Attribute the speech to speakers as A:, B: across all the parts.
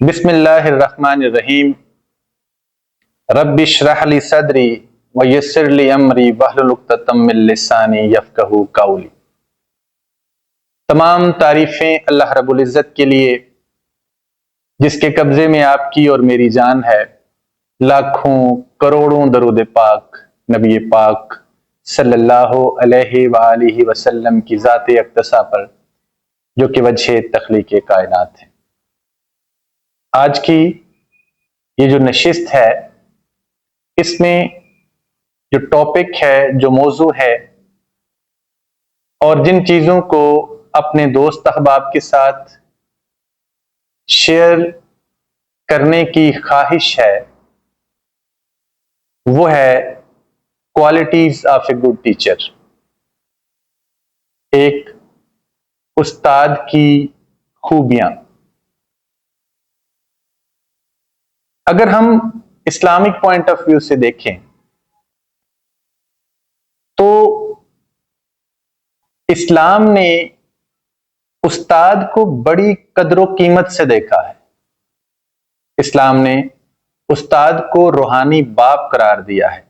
A: بسم اللہ الرحمن الرحیم رب اشرح لی صدری ویسر لی امری واحلل عقدۃ من لسانی یفقہوا قولی۔ تمام تعریفیں اللہ رب العزت کے لیے جس کے قبضے میں آپ کی اور میری جان ہے۔ لاکھوں کروڑوں درود پاک نبی پاک صلی اللہ علیہ وآلہ وسلم کی ذات اقدسہ پر جو کہ وجہ تخلیق کائنات ہے۔ آج کی یہ جو نشست ہے اس میں جو ٹاپک ہے، جو موضوع ہے اور جن چیزوں کو اپنے دوست احباب کے ساتھ شیئر کرنے کی خواہش ہے وہ ہے qualities of a good teacher, ایک استاد کی خوبیاں۔ اگر ہم اسلامک پوائنٹ آف ویو سے دیکھیں تو اسلام نے استاد کو بڑی قدر و قیمت سے دیکھا ہے۔ اسلام نے استاد کو روحانی باپ قرار دیا ہے۔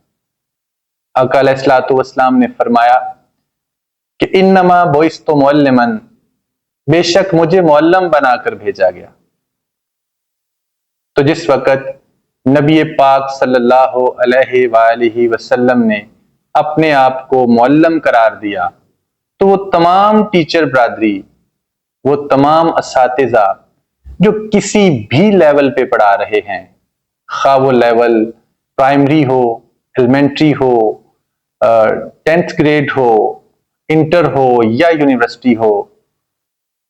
A: آقا علیہ الصلوۃ والسلام نے فرمایا کہ انما بعثت معلما، بے شک مجھے معلم بنا کر بھیجا گیا۔ تو جس وقت نبی پاک صلی اللہ علیہ وآلہ وسلم نے اپنے آپ کو معلم قرار دیا تو وہ تمام ٹیچر برادری، وہ تمام اساتذہ جو کسی بھی لیول پہ پڑھا رہے ہیں، خواہ وہ لیول پرائمری ہو، ایلیمنٹری ہو، 10th گریڈ ہو، انٹر ہو یا یونیورسٹی ہو،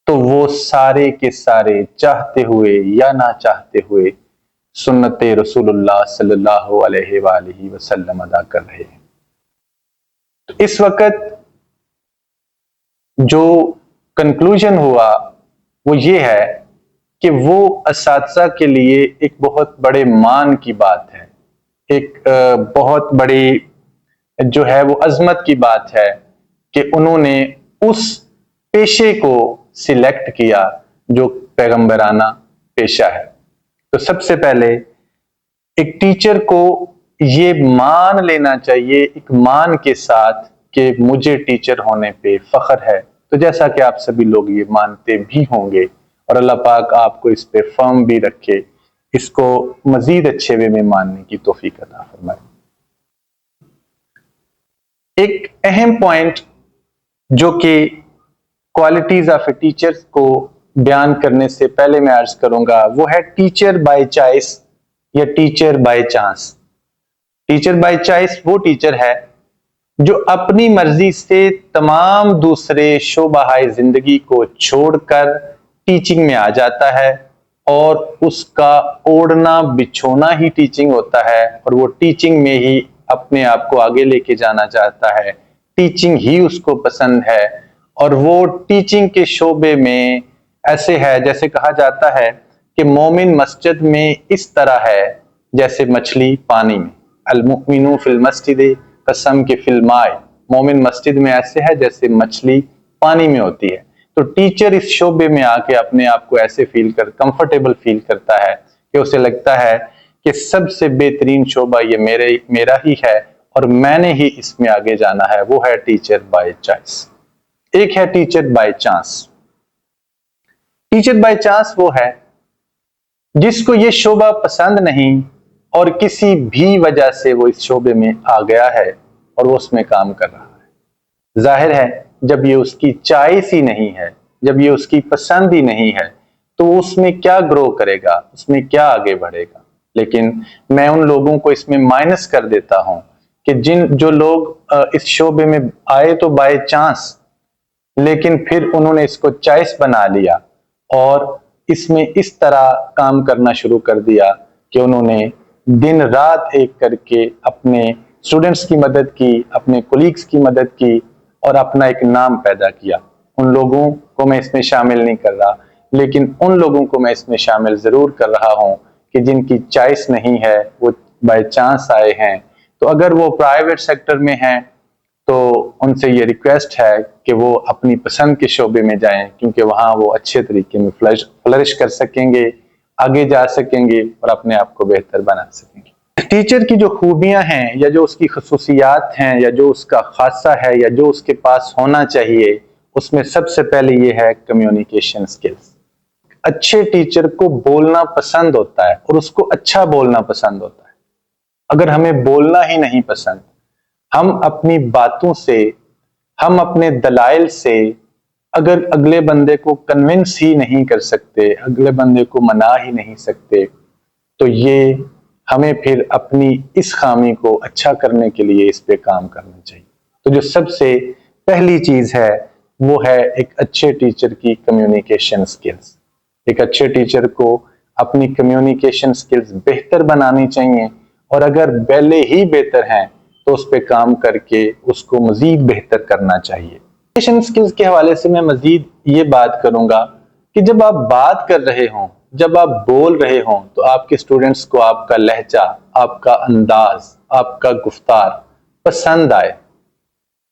A: تو وہ سارے کے سارے چاہتے ہوئے یا نہ چاہتے ہوئے سنت رسول اللہ صلی اللہ علیہ وآلہ وسلم ادا کر رہے ہیں۔ تو اس وقت جو کنکلوژن ہوا وہ یہ ہے کہ وہ اساتذہ کے لیے ایک بہت بڑے مان کی بات ہے، ایک بہت بڑی جو ہے وہ عظمت کی بات ہے کہ انہوں نے اس پیشے کو سلیکٹ کیا جو پیغمبرانہ پیشہ ہے۔ تو سب سے پہلے ایک ٹیچر کو یہ مان لینا چاہیے، ایک مان کے ساتھ، کہ مجھے ٹیچر ہونے پہ فخر ہے۔ تو جیسا کہ آپ سبھی لوگ یہ مانتے بھی ہوں گے اور اللہ پاک آپ کو اس پہ فرم بھی رکھے، اس کو مزید اچھے وے میں ماننے کی توفیق عطا فرمائے۔ ایک اہم پوائنٹ جو کہ کوالٹیز آف اے ٹیچر کو بیان کرنے سے پہلے میں عرض کروں گا وہ ہے ٹیچر بائی چوائس یا teacher by chance. Teacher by choice وہ ٹیچر ہے جو اپنی مرضی سے تمام دوسرے شعبہ زندگی کو چھوڑ کر ٹیچنگ میں آ جاتا ہے، اور اس کا اوڑھنا بچھونا ہی ٹیچنگ ہوتا ہے، اور وہ ٹیچنگ میں ہی اپنے آپ کو آگے لے کے جانا چاہتا ہے، ٹیچنگ ہی اس کو پسند ہے، اور وہ ٹیچنگ کے شعبے میں ایسے ہے جیسے کہا جاتا ہے کہ مومن مسجد میں اس طرح ہے جیسے مچھلی پانی میں، المؤمن فی المسجد قسم کے فی الماء، مومن مسجد میں ایسے ہے جیسے مچھلی پانی میں ہوتی ہے۔ تو ٹیچر اس شعبے میں آ کے اپنے آپ کو ایسے کمفرٹیبل فیل کرتا ہے کہ اسے لگتا ہے کہ سب سے بہترین شعبہ یہ میرا ہی ہے اور میں نے ہی اس میں آگے جانا ہے۔ وہ ہے ٹیچر بائی چوائس۔ ایک ہے teacher by chance. Teacher by chance وہ ہے جس کو یہ شعبہ پسند نہیں اور کسی بھی وجہ سے وہ اس شعبے میں آ گیا ہے اور وہ اس میں کام کر رہا ہے۔ ظاہر ہے جب یہ اس کی چوائس ہی نہیں ہے، جب یہ اس کی پسند ہی نہیں ہے تو اس میں کیا گرو کرے گا، اس میں کیا آگے بڑھے گا۔ لیکن میں ان لوگوں کو اس میں مائنس کر دیتا ہوں کہ جو لوگ اس شعبے میں آئے تو بائی چانس، لیکن پھر انہوں نے اس کو چوائس بنا لیا اور اس میں اس طرح کام کرنا شروع کر دیا کہ انہوں نے دن رات ایک کر کے اپنے اسٹوڈنٹس کی مدد کی، اپنے کولیگز کی مدد کی اور اپنا ایک نام پیدا کیا۔ ان لوگوں کو میں اس میں شامل نہیں کر رہا، لیکن ان لوگوں کو میں اس میں شامل ضرور کر رہا ہوں کہ جن کی چوائس نہیں ہے، وہ بائی چانس آئے ہیں۔ تو اگر وہ پرائیویٹ سیکٹر میں ہیں تو ان سے یہ ریکویسٹ ہے کہ وہ اپنی پسند کے شعبے میں جائیں، کیونکہ وہاں وہ اچھے طریقے میں فلرش کر سکیں گے آگے جا سکیں گے اور اپنے آپ کو بہتر بنا سکیں گے۔ ٹیچر کی جو خوبیاں ہیں یا جو اس کی خصوصیات ہیں یا جو اس کا خاصہ ہے یا جو اس کے پاس ہونا چاہیے، اس میں سب سے پہلے یہ ہے کمیونیکیشن سکلز۔ اچھے ٹیچر کو بولنا پسند ہوتا ہے اور اس کو اچھا بولنا پسند ہوتا ہے۔ اگر ہمیں بولنا ہی نہیں پسند، ہم اپنی باتوں سے، ہم اپنے دلائل سے اگر اگلے بندے کو کنونس ہی نہیں کر سکتے، اگلے بندے کو منا ہی نہیں سکتے، تو یہ ہمیں پھر اپنی اس خامی کو اچھا کرنے کے لیے اس پہ کام کرنا چاہیے۔ تو جو سب سے پہلی چیز ہے وہ ہے ایک اچھے ٹیچر کی کمیونیکیشن سکلز۔ ایک اچھے ٹیچر کو اپنی کمیونیکیشن سکلز بہتر بنانی چاہیے، اور اگر پہلے ہی بہتر ہیں تو اس پہ کام کر کے اس کو مزید بہتر کرنا چاہیے۔ کمیونیکیشن سکلز کے حوالے سے میں مزید یہ بات کروں گا کہ جب آپ بات کر رہے ہوں، جب آپ بول رہے ہوں، تو آپ کے اسٹوڈنٹس کو آپ کا لہجہ، آپ کا انداز، آپ کا گفتار پسند آئے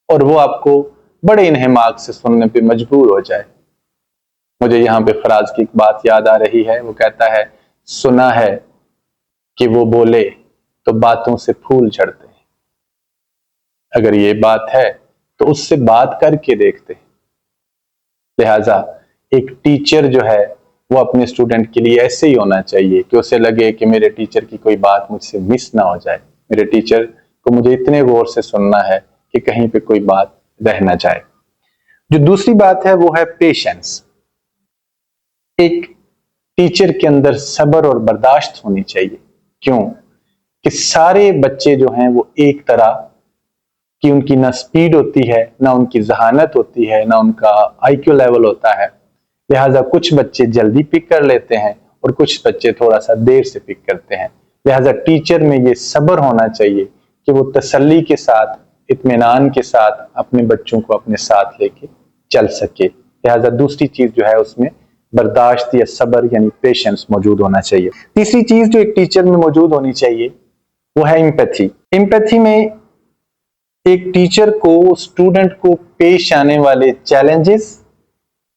A: اور وہ آپ کو بڑے انہماک سے سننے پہ مجبور ہو جائے۔ مجھے یہاں پہ فراز کی ایک بات یاد آ رہی ہے، وہ کہتا ہے، سنا ہے کہ وہ بولے تو باتوں سے پھول جھڑتے ہیں۔ اگر یہ بات ہے تو اس سے بات کر کے دیکھتے ہیں۔ لہٰذا ایک ٹیچر جو ہے وہ اپنے اسٹوڈنٹ کے لیے ایسے ہی ہونا چاہیے کہ اسے لگے کہ میرے ٹیچر کی کوئی بات مجھ سے مس نہ ہو جائے، میرے ٹیچر کو مجھے اتنے غور سے سننا ہے کہ کہیں پہ کوئی بات رہ نہ جائے۔ جو دوسری بات ہے وہ ہے پیشنس۔ ایک ٹیچر کے اندر صبر اور برداشت ہونی چاہیے۔ کیوں کہ سارے بچے جو ہیں وہ ایک طرح کہ ان کی نہ سپیڈ ہوتی ہے، نہ ان کی ذہانت ہوتی ہے، نہ ان کا آئی کیو لیول ہوتا ہے۔ لہٰذا کچھ بچے جلدی پک کر لیتے ہیں اور کچھ بچے تھوڑا سا دیر سے پک کرتے ہیں۔ لہٰذا ٹیچر میں یہ صبر ہونا چاہیے کہ وہ تسلی کے ساتھ، اطمینان کے ساتھ اپنے بچوں کو اپنے ساتھ لے کے چل سکے۔ لہٰذا دوسری چیز جو ہے اس میں برداشت یا صبر یعنی پیشنس موجود ہونا چاہیے۔ تیسری چیز جو ایک ٹیچر میں موجود ہونی چاہیے وہ ہے ایمپیتھی۔ ایمپیتھی میں ایک ٹیچر کو اسٹوڈنٹ کو پیش آنے والے چیلنجز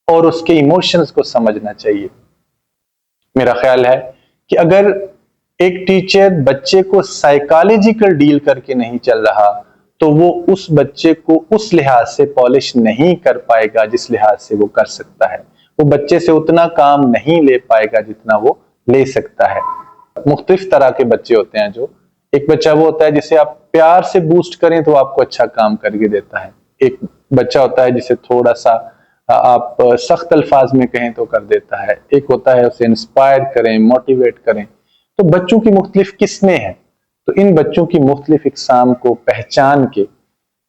A: اور اس کے ایموشنز کو سمجھنا چاہیے۔ میرا خیال ہے کہ اگر ایک ٹیچر بچے کو سائیکالوجیکل ڈیل کر کے نہیں چل رہا تو وہ اس بچے کو اس لحاظ سے پالش نہیں کر پائے گا جس لحاظ سے وہ کر سکتا ہے۔ وہ بچے سے اتنا کام نہیں لے پائے گا جتنا وہ لے سکتا ہے۔ مختلف طرح کے بچے ہوتے ہیں، جو ایک بچہ وہ ہوتا ہے جسے آپ پیار سے بوسٹ کریں تو آپ کو اچھا کام کر کے دیتا ہے۔ ایک بچہ ہوتا ہے جسے تھوڑا سا آپ سخت الفاظ میں کہیں تو کر دیتا ہے۔ ایک ہوتا ہے اسے انسپائر کریں، موٹیویٹ کریں۔ تو بچوں کی مختلف قسمیں ہیں، تو ان بچوں کی مختلف اقسام کو پہچان کے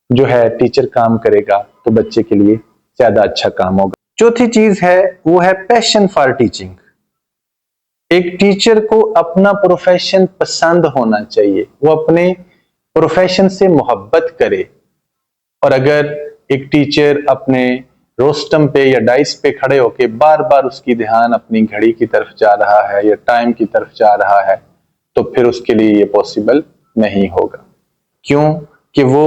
A: جو ہے ٹیچر کام کرے گا تو بچے کے لیے زیادہ اچھا کام ہوگا۔ چوتھی چیز ہے وہ ہے پیشن فار ٹیچنگ۔ ایک ٹیچر کو اپنا پروفیشن پسند ہونا چاہیے، وہ اپنے پروفیشن سے محبت کرے۔ اور اگر ایک ٹیچر اپنے روسٹم پہ یا ڈائس پہ کھڑے ہو کے بار بار اس کی دھیان اپنی گھڑی کی طرف جا رہا ہے یا ٹائم کی طرف جا رہا ہے تو پھر اس کے لیے یہ پاسبل نہیں ہوگا۔ کیوں کہ وہ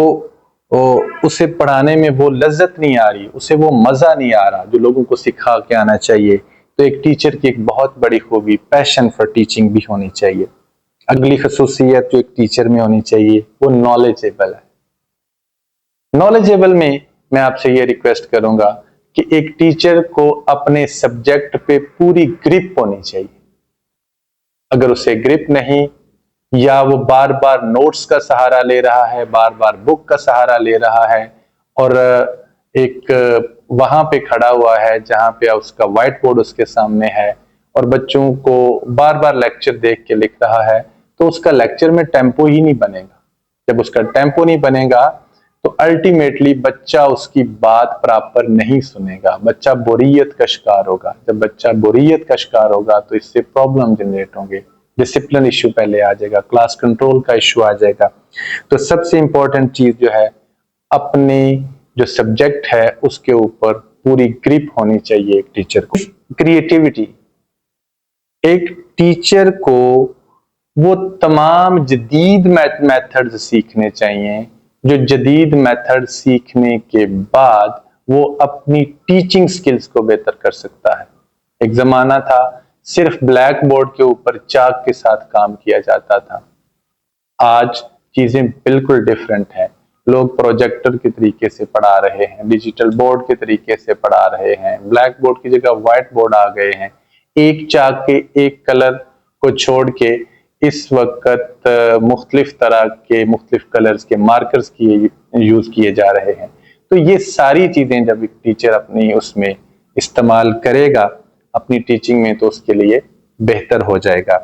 A: اسے پڑھانے میں وہ لذت نہیں آ رہی، اسے وہ مزہ نہیں آ رہا جو لوگوں کو سکھا کے آنا چاہیے۔ تو ایک ٹیچر کی ایک بہت بڑی خوبی پیشن فار ٹیچنگ بھی ہونی چاہیے۔ اگلی خصوصیت جو ایک ٹیچر میں ہونی چاہیے وہ نالجیبل ہے۔ نالجیبل میں آپ سے یہ ریکویسٹ کروں گا کہ ایک ٹیچر کو اپنے سبجیکٹ پہ پوری گرپ ہونی چاہیے۔ اگر اسے گرپ نہیں، یا وہ بار بار نوٹس کا سہارا لے رہا ہے، بار بار بک کا سہارا لے رہا ہے، اور ایک وہاں پہ کھڑا ہوا ہے جہاں پہ اس کا وائٹ بورڈ اس کے سامنے ہے اور بچوں کو بار بار لیکچر دیکھ کے لکھ رہا ہے، تو اس کا لیکچر میں ٹیمپو ہی نہیں بنے گا۔ جب اس کا ٹیمپو نہیں بنے گا تو الٹیمیٹلی بچہ اس کی بات پراپر نہیں سنے گا، بچہ بوریت کا شکار ہوگا۔ جب بچہ بوریت کا شکار ہوگا تو اس سے پرابلم جنریٹ ہوں گے، ڈسپلن ایشو پہلے آ جائے گا، کلاس کنٹرول کا ایشو آ جائے گا۔ تو سب سے امپورٹنٹ چیز جو ہے اپنے جو سبجیکٹ ہے اس کے اوپر پوری گرپ ہونی چاہیے ایک ٹیچر کو۔ کریٹیوٹی، ایک ٹیچر کو وہ تمام جدید میتھڈ سیکھنے چاہیے جو جدید میتھڈ سیکھنے کے بعد وہ اپنی ٹیچنگ سکلز کو بہتر کر سکتا ہے۔ ایک زمانہ تھا صرف بلیک بورڈ کے اوپر چاک کے ساتھ کام کیا جاتا تھا. آج چیزیں بالکل ڈیفرنٹ ہیں. لوگ پروجیکٹر کے طریقے سے پڑھا رہے ہیں، ڈیجیٹل بورڈ کے طریقے سے پڑھا رہے ہیں، بلیک بورڈ کی جگہ وائٹ بورڈ آ گئے ہیں. ایک چاک کے ایک کلر کو چھوڑ کے اس وقت مختلف طرح کے مختلف کلرز کے مارکرز یوز کیے جا رہے ہیں. تو یہ ساری چیزیں جب ایک ٹیچر اپنی اس میں استعمال کرے گا اپنی ٹیچنگ میں تو اس کے لیے بہتر ہو جائے گا.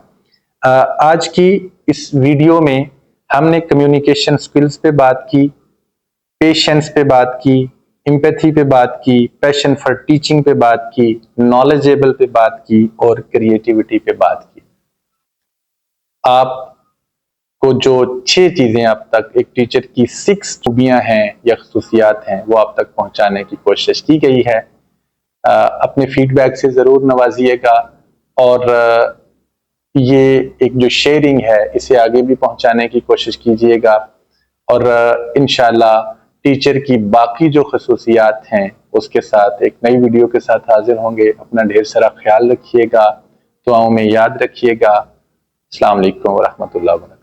A: آج کی اس ویڈیو میں ہم نے کمیونیکیشن سکلز پہ بات کی، پیشنس پہ بات کی، امپیتھی پہ بات کی، پیشن فار ٹیچنگ پہ بات کی، نالجیبل پہ بات کی اور کریٹیوٹی پہ بات کی. آپ کو جو 6 چیزیں اب تک ایک ٹیچر کی 6 خوبیاں ہیں یا خصوصیات ہیں وہ آپ تک پہنچانے کی کوشش کی گئی ہے. اپنے فیڈ بیک سے ضرور نوازیے گا اور یہ ایک جو شیئرنگ ہے اسے آگے بھی پہنچانے کی کوشش کیجیے گا. اور انشاءاللہ ٹیچر کی باقی جو خصوصیات ہیں اس کے ساتھ ایک نئی ویڈیو کے ساتھ حاضر ہوں گے. اپنا ڈھیر سارا خیال رکھیے گا، دعاؤں میں یاد رکھیے گا. السلام علیکم ورحمۃ اللہ وبرکاتہ.